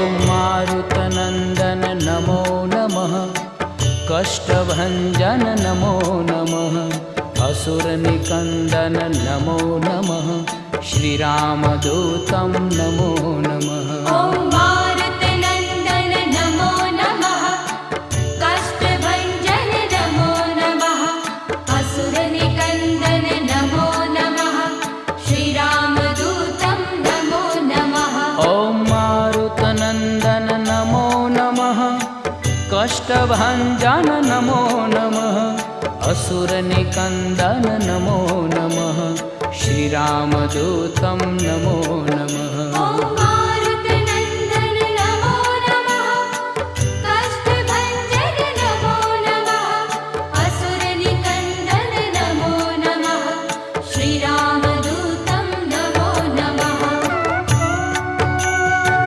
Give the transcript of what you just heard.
ॐ मारुतनन्दन नमो नमः, कष्टभञ्जन नमो नमः, असुरनिकन्दन नमो नमः, श्रीरामदूतं नमो नमः। ॐ मारुतनन्दन नमो नमः, कष्टभञ्जन नमो नमः, असुरनिकन्दन नमो नमः, श्रीरामदूतं नमो नमः। ॐ मारुतनन्दन नमो नमः, कष्टभञ्जन नमो नमः, असुरनिकन्दन नमो नमः, श्रीरामदूतं नमो नमः।